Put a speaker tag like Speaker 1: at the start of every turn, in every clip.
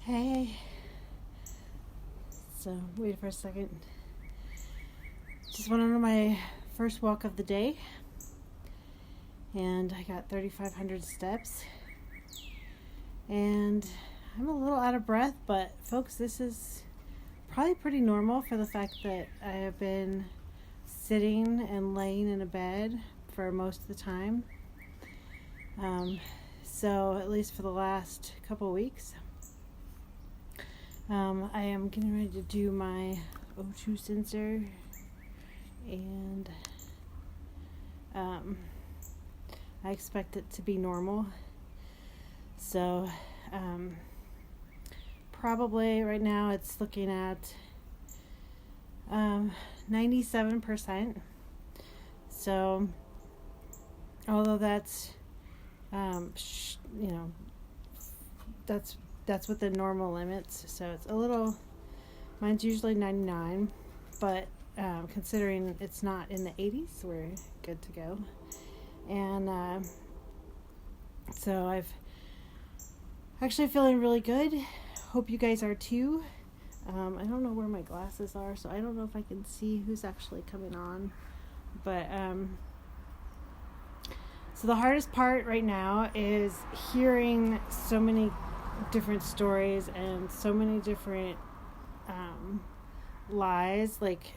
Speaker 1: Hey, so wait for a second. Just went on my first walk of the day, and I got 3,500 steps, and I'm a little out of breath, but folks, this is probably pretty normal for the fact that I have been sitting and laying in a bed for most of the time. So at least for the last couple weeks. I am getting ready to do my O2 sensor, and I expect it to be normal. So probably right now it's looking at 97%. So although that's that's within normal limits, so it's a little, mine's usually 99, but considering it's not in the 80s, we're good to go. And so I've actually feeling really good. Hope you guys are too. I don't know where my glasses are, so I don't know if I can see who's actually coming on, but so the hardest part right now is hearing so many different stories and so many different lies. Like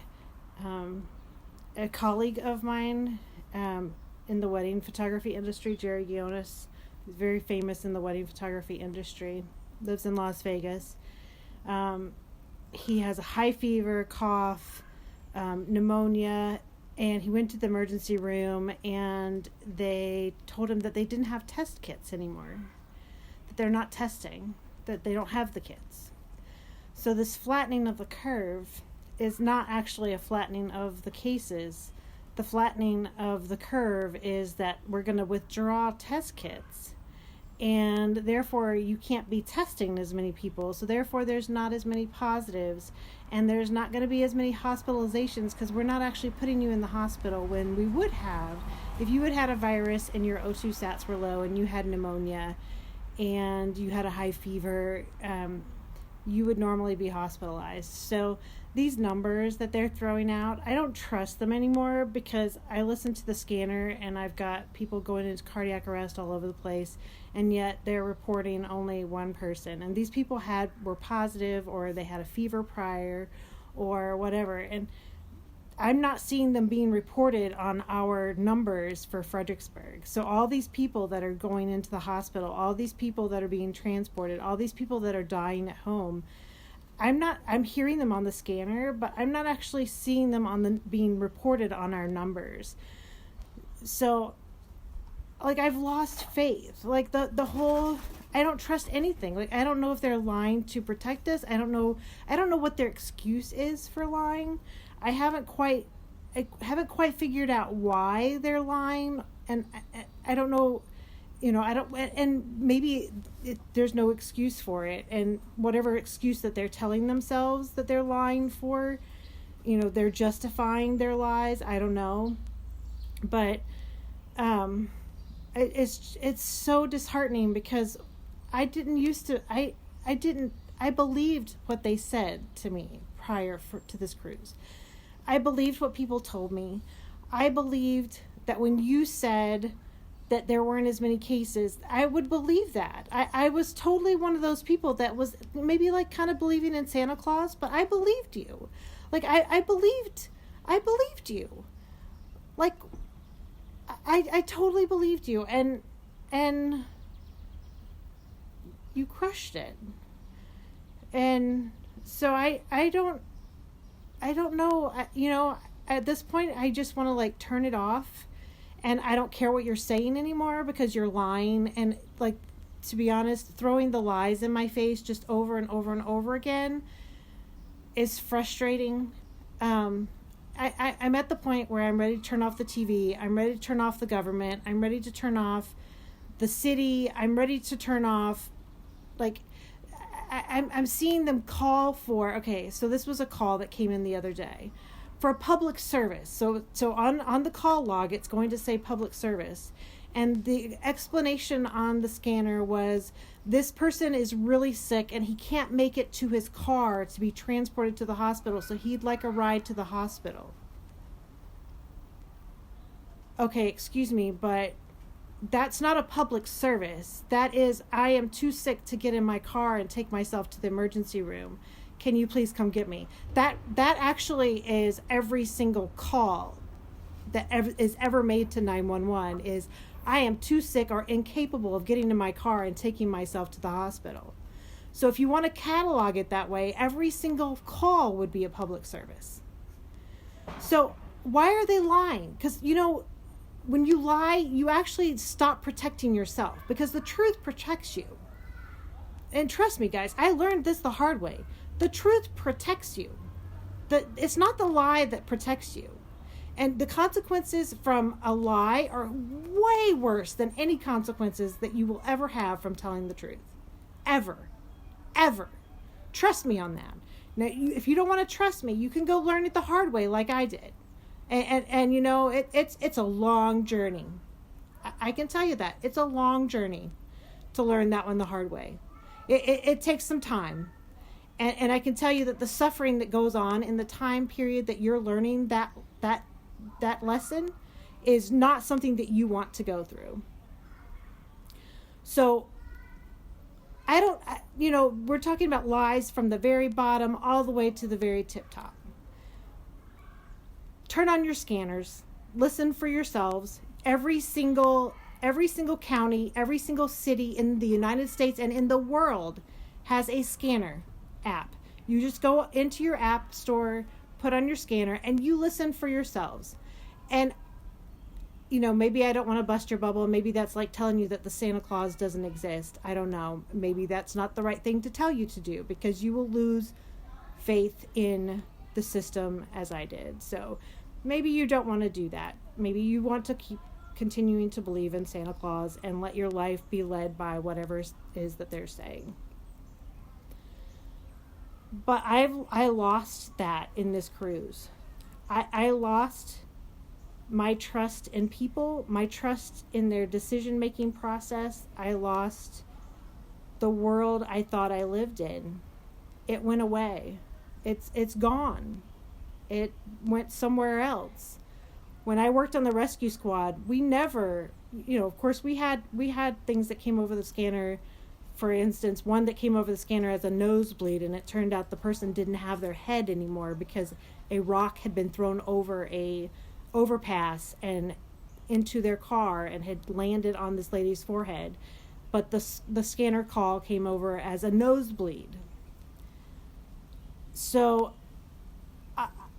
Speaker 1: a colleague of mine in the wedding photography industry, Jerry Gionis, is very famous in the wedding photography industry, lives in Las Vegas. He has a high fever, cough, pneumonia, and he went to the emergency room and they told him that they didn't have test kits anymore, that they're not testing, that they don't have the kits. So this flattening of the curve is not actually a flattening of the cases. The flattening of the curve is that we're going to withdraw test kits, and therefore you can't be testing as many people, so therefore there's not as many positives, and there's not going to be as many hospitalizations because we're not actually putting you in the hospital when we would have. If you had a virus and your O2 sats were low and you had pneumonia and you had a high fever, you would normally be hospitalized. So these numbers that they're throwing out, I don't trust them anymore, because I listen to the scanner and I've got people going into cardiac arrest all over the place, and yet they're reporting only one person, and these people were positive, or they had a fever prior or whatever, and I'm not seeing them being reported on our numbers for Fredericksburg. So all these people that are going into the hospital, all these people that are being transported, all these people that are dying at home, I'm hearing them on the scanner, but I'm not actually seeing them being reported on our numbers. So like, I've lost faith. Like the whole, I don't trust anything. Like, I don't know if they're lying to protect us. I don't know what their excuse is for lying. I haven't quite figured out why they're lying, and I don't know, and maybe there's no excuse for it, and whatever excuse that they're telling themselves that they're lying for, they're justifying their lies. I don't know, but it's so disheartening, because I believed what they said to me prior to this cruise. I believed what people told me. I believed that when you said that there weren't as many cases, I would believe that. I was totally one of those people that was maybe like kind of believing in Santa Claus, but I believed you. Like, I believed you. Like, I totally believed you, and you crushed it. And so I don't know, at this point I just want to like turn it off, and I don't care what you're saying anymore, because you're lying, and like, to be honest, throwing the lies in my face just over and over and over again is frustrating. I'm at the point where I'm ready to turn off the TV. I'm ready to turn off the government. I'm ready to turn off the city. I'm ready to turn off, like, I'm seeing them call for, okay, so this was a call that came in the other day for public service. So on the call log, it's going to say public service. And the explanation on the scanner was, this person is really sick and he can't make it to his car to be transported to the hospital, so he'd like a ride to the hospital. Okay, excuse me, but that's not a public service. That is, I am too sick to get in my car and take myself to the emergency room. Can you please come get me? That actually is every single call that is ever made to 911 is, I am too sick or incapable of getting in my car and taking myself to the hospital. So if you want to catalog it that way, every single call would be a public service. So why are they lying? Because, when you lie, you actually stop protecting yourself, because the truth protects you. And trust me, guys, I learned this the hard way. The truth protects you. It's not the lie that protects you. And the consequences from a lie are way worse than any consequences that you will ever have from telling the truth. Ever. Ever. Trust me on that. Now, if you don't want to trust me, you can go learn it the hard way like I did. And it's a long journey. I can tell you that. It's a long journey to learn that one the hard way. It takes some time. And I can tell you that the suffering that goes on in the time period that you're learning that lesson is not something that you want to go through. So we're talking about lies from the very bottom all the way to the very tip top. Turn on your scanners, listen for yourselves. Every single county, every single city in the United States and in the world has a scanner app. You just go into your app store, put on your scanner, and you listen for yourselves. And maybe I don't want to bust your bubble. Maybe that's like telling you that the Santa Claus doesn't exist. I don't know. Maybe that's not the right thing to tell you to do, because you will lose faith in the system as I did. So maybe you don't want to do that. Maybe you want to keep continuing to believe in Santa Claus and let your life be led by whatever it is that they're saying. But I lost that in this cruise. I lost my trust in people, my trust in their decision-making process. I lost the world I thought I lived in. It went away. It's gone. It went somewhere else. When I worked on the rescue squad, we never, of course we had things that came over the scanner. For instance, one that came over the scanner as a nosebleed, and it turned out the person didn't have their head anymore because a rock had been thrown over a overpass and into their car and had landed on this lady's forehead. But the scanner call came over as a nosebleed. So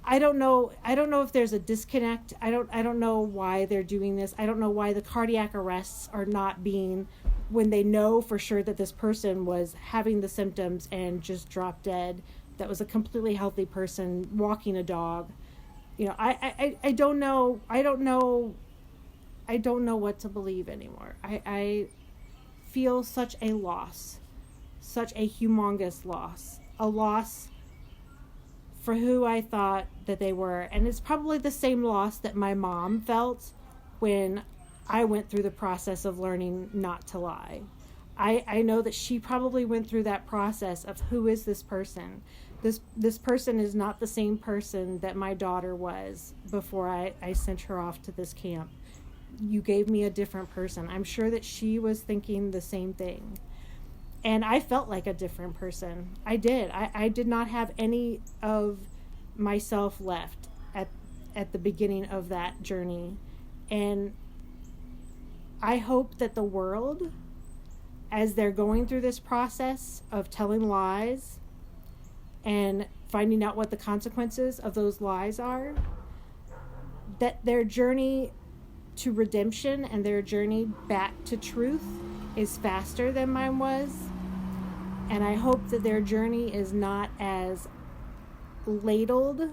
Speaker 1: I don't know if there's a disconnect. I don't know why they're doing this. I don't know why the cardiac arrests are not being, when they know for sure that this person was having the symptoms and just dropped dead. That was a completely healthy person walking a dog. I don't know. I don't know what to believe anymore. I feel such a loss, such a humongous loss, a loss for who I thought that they were. And it's probably the same loss that my mom felt when I went through the process of learning not to lie. I know that she probably went through that process of, who is this person? This person is not the same person that my daughter was before I sent her off to this camp. You gave me a different person. I'm sure that she was thinking the same thing. And I felt like a different person. I did. I did not have any of myself left at the beginning of that journey. And I hope that the world, as they're going through this process of telling lies and finding out what the consequences of those lies are, that their journey to redemption and their journey back to truth is faster than mine was. And I hope that their journey is not as ladled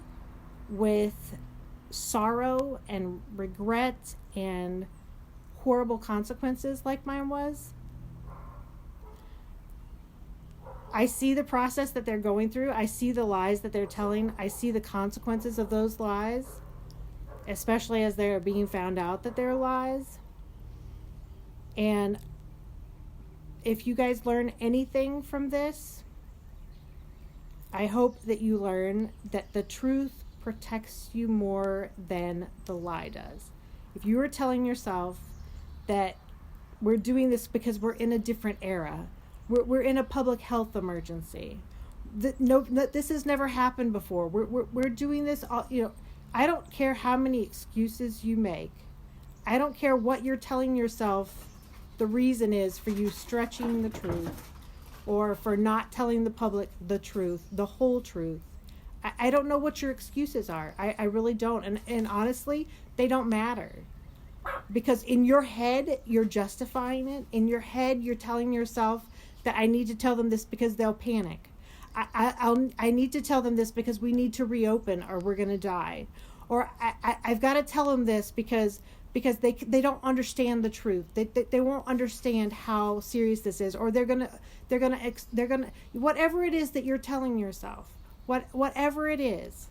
Speaker 1: with sorrow and regret and horrible consequences like mine was. I see the process that they're going through. I see the lies that they're telling. I see the consequences of those lies, especially as they're being found out that they're lies. And if you guys learn anything from this, I hope that you learn that the truth protects you more than the lie does. If you are telling yourself that we're doing this because we're in a different era, we're in a public health emergency, this has never happened before. We're doing this all, I don't care how many excuses you make. I don't care what you're telling yourself the reason is for you stretching the truth or for not telling the public the truth, the whole truth. I don't know what your excuses are. I really don't. And honestly, they don't matter. Because in your head, you're justifying it. In your head, you're telling yourself that I need to tell them this because they'll panic. I need to tell them this because we need to reopen or we're going to die. Or I've got to tell them this because they don't understand the truth. They won't understand how serious this is, or they're gonna whatever it is that you're telling yourself, whatever it is,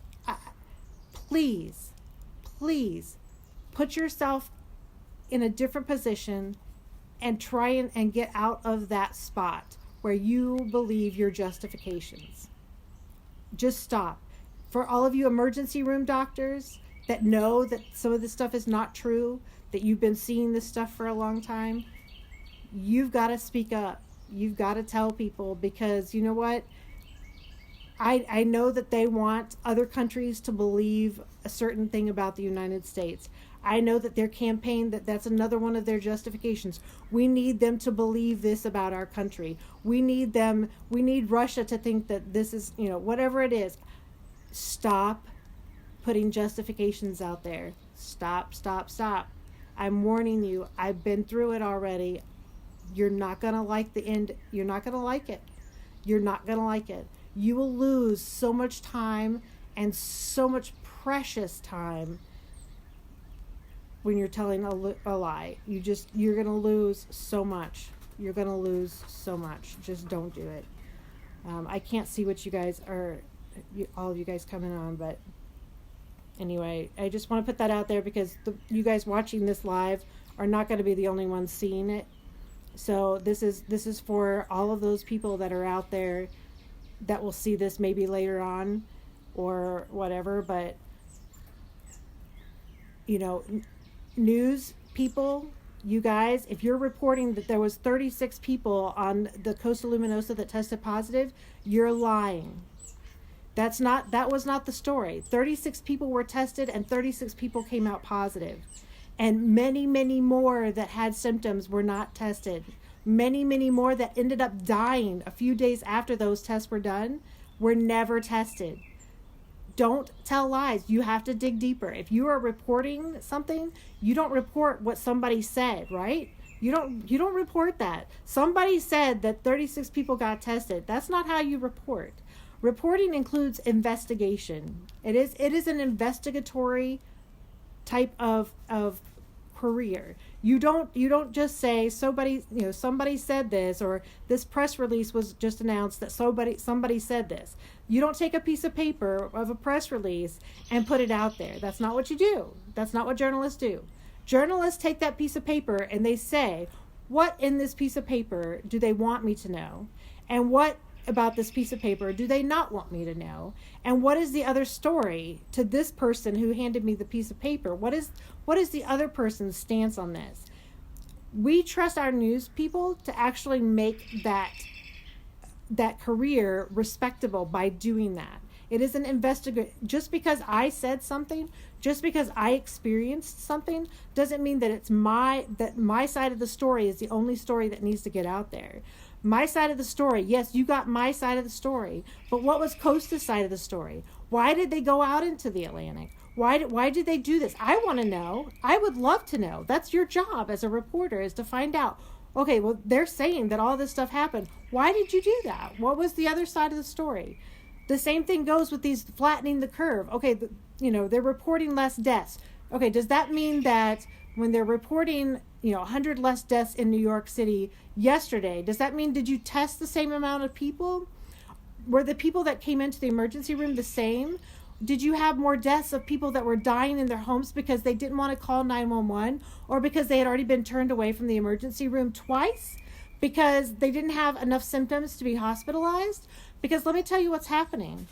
Speaker 1: please put yourself in a different position and try and get out of that spot where you believe your justifications. Just stop. For all of you emergency room doctors that know that some of this stuff is not true, that you've been seeing this stuff for a long time, you've got to speak up. You've got to tell people, because you know what? I know that they want other countries to believe a certain thing about the United States. I know that their campaign, that's another one of their justifications. We need them to believe this about our country. We need Russia to think that this is, whatever it is. Stop putting justifications out there. Stop. I'm warning you. I've been through it already. You're not going to like the end. You're not going to like it. You're not going to like it. You will lose so much time and so much precious time when you're telling a lie. You're going to lose so much. You're going to lose so much. Just don't do it. I can't see what you guys are, all of you guys coming on, but anyway, I just want to put that out there because you guys watching this live are not going to be the only ones seeing it. So this is for all of those people that are out there that will see this maybe later on or whatever, but news people, you guys, if you're reporting that there was 36 people on the Costa Luminosa that tested positive, you're lying. That was not the story. 36 people were tested and 36 people came out positive. And many, many more that had symptoms were not tested. Many, many more that ended up dying a few days after those tests were done were never tested. Don't tell lies. You have to dig deeper. If you are reporting something, you don't report what somebody said, right? You don't report that. Somebody said that 36 people got tested. That's not how you report. Reporting includes investigation. It is an investigatory type of career. You don't just say somebody said this, or this press release was just announced that somebody said this. You don't take a piece of paper of a press release and put it out there. That's not what you do. That's not what journalists do. Journalists take that piece of paper and they say, what in this piece of paper do they want me to know? And what about this piece of paper do they not want me to know? And what is the other story to this person who handed me the piece of paper? What is the other person's stance on this? We trust our news people to actually make that career respectable by doing that. It is an investigation. Just because I said something, just because I experienced something, doesn't mean that my side of the story is the only story that needs to get out there. My side of the story, yes, you got my side of the story, but what was Costa's side of the story? Why did they go out into the Atlantic? Why did they do this? I want to know. I would love to know. That's your job as a reporter, is to find out. Okay, well, they're saying that all this stuff happened. Why did you do that? What was the other side of the story? The same thing goes with these flattening the curve. Okay, they're reporting less deaths. Okay, does that mean that when they're reporting 100 less deaths in New York City yesterday, does that mean, did you test the same amount of people? Were the people that came into the emergency room the same? did you have more deaths of people that were dying in their homes because they didn't want to call 911, or because they had already been turned away from the emergency room twice because they didn't have enough symptoms to be hospitalized? Because let me tell you what's happening.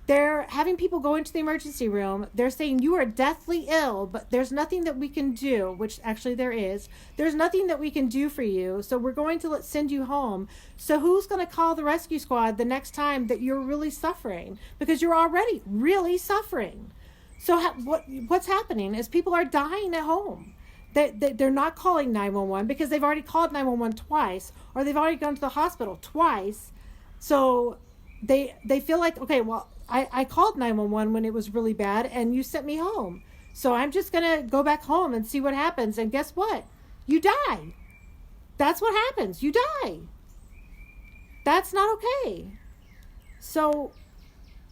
Speaker 1: They're having people go into the emergency room. They're saying you are deathly ill, but there's nothing that we can do, which actually there is. There's nothing that we can do for you, so we're going to send you home. So who's going to call the rescue squad the next time that you're really suffering? Because you're already really suffering. So what's happening is people are dying at home. They're not calling 911 because they've already called 911 twice, or they've already gone to the hospital twice. So they feel like, okay, well, I called 911 when it was really bad and you sent me home. So I'm just going to go back home and see what happens. And guess what? You die. That's what happens. You die. That's not okay. So,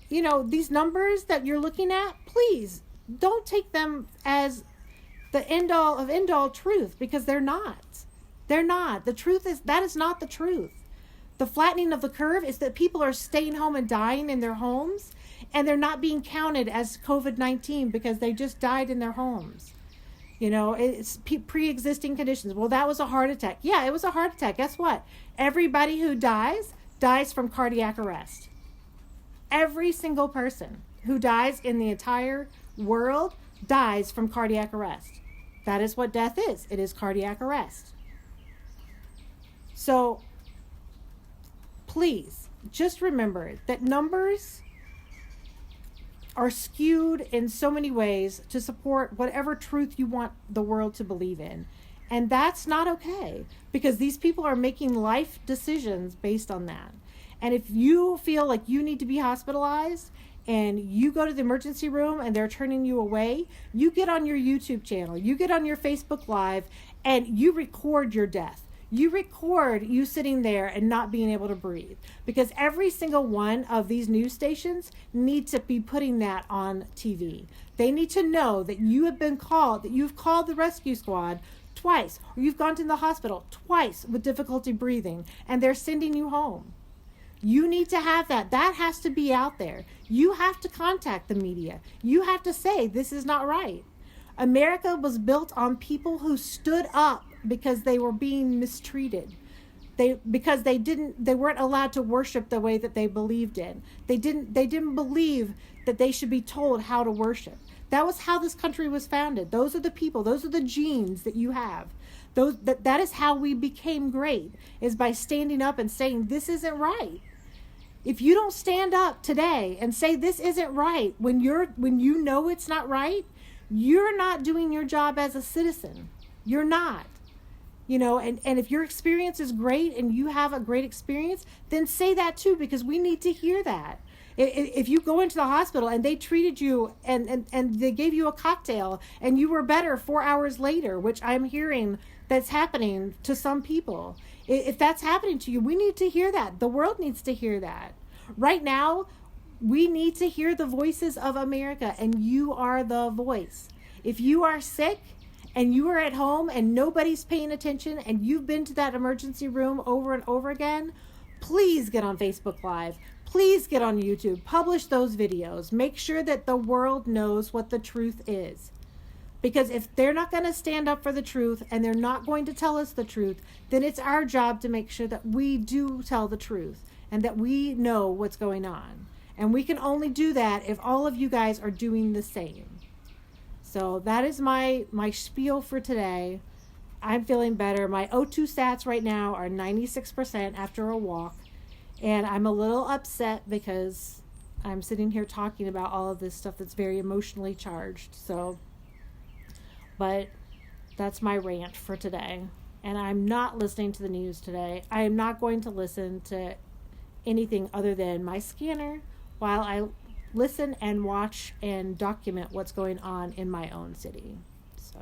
Speaker 1: these numbers that you're looking at, please don't take them as the end all truth, because they're not. They're not. The truth is, that is not the truth. The flattening of the curve is that people are staying home and dying in their homes, and they're not being counted as COVID-19 because they just died in their homes. It's pre-existing conditions. Well, that was a heart attack. Yeah, it was a heart attack. Guess what? Everybody who dies from cardiac arrest. Every single person who dies in the entire world dies from cardiac arrest. That is what death is. It is cardiac arrest. So, please, just remember that numbers are skewed in so many ways to support whatever truth you want the world to believe in. And that's not okay, because these people are making life decisions based on that. And if you feel like you need to be hospitalized and you go to the emergency room and they're turning you away, you get on your YouTube channel, you get on your Facebook Live, and you record your death. You record you sitting there and not being able to breathe, because every single one of these news stations need to be putting that on TV. They need to know that you have been called, that you've called the rescue squad twice, or you've gone to the hospital twice with difficulty breathing, and they're sending you home. You need to have that. That has to be out there. You have to contact the media. You have to say, this is not right. America was built on people who stood up because they were being mistreated. Because they weren't allowed to worship the way that they believed in. They didn't believe that they should be told how to worship. That was how this country was founded. Those are the people, those are the genes that you have. That is how we became great, is by standing up and saying, this isn't right. If you don't stand up today and say this isn't right when you know it's not right, you're not doing your job as a citizen. You're not. And if your experience is great and you have a great experience, then say that too, because we need to hear that. If you go into the hospital and they treated you and they gave you a cocktail and you were better 4 hours later, which I'm hearing that's happening to some people. If that's happening to you, we need to hear that. The world needs to hear that. Right now, we need to hear the voices of America, and you are the voice. If you are sick and you are at home and nobody's paying attention and you've been to that emergency room over and over again, please get on Facebook Live. Please get on YouTube. Publish those videos. Make sure that the world knows what the truth is. Because if they're not going to stand up for the truth and they're not going to tell us the truth, then it's our job to make sure that we do tell the truth and that we know what's going on. And we can only do that if all of you guys are doing the same. So that is my spiel for today. I'm feeling better. My O2 stats right now are 96% after a walk. And I'm a little upset because I'm sitting here talking about all of this stuff that's very emotionally charged. But that's my rant for today. And I'm not listening to the news today. I am not going to listen to anything other than my scanner while I listen and watch and document what's going on in my own city. So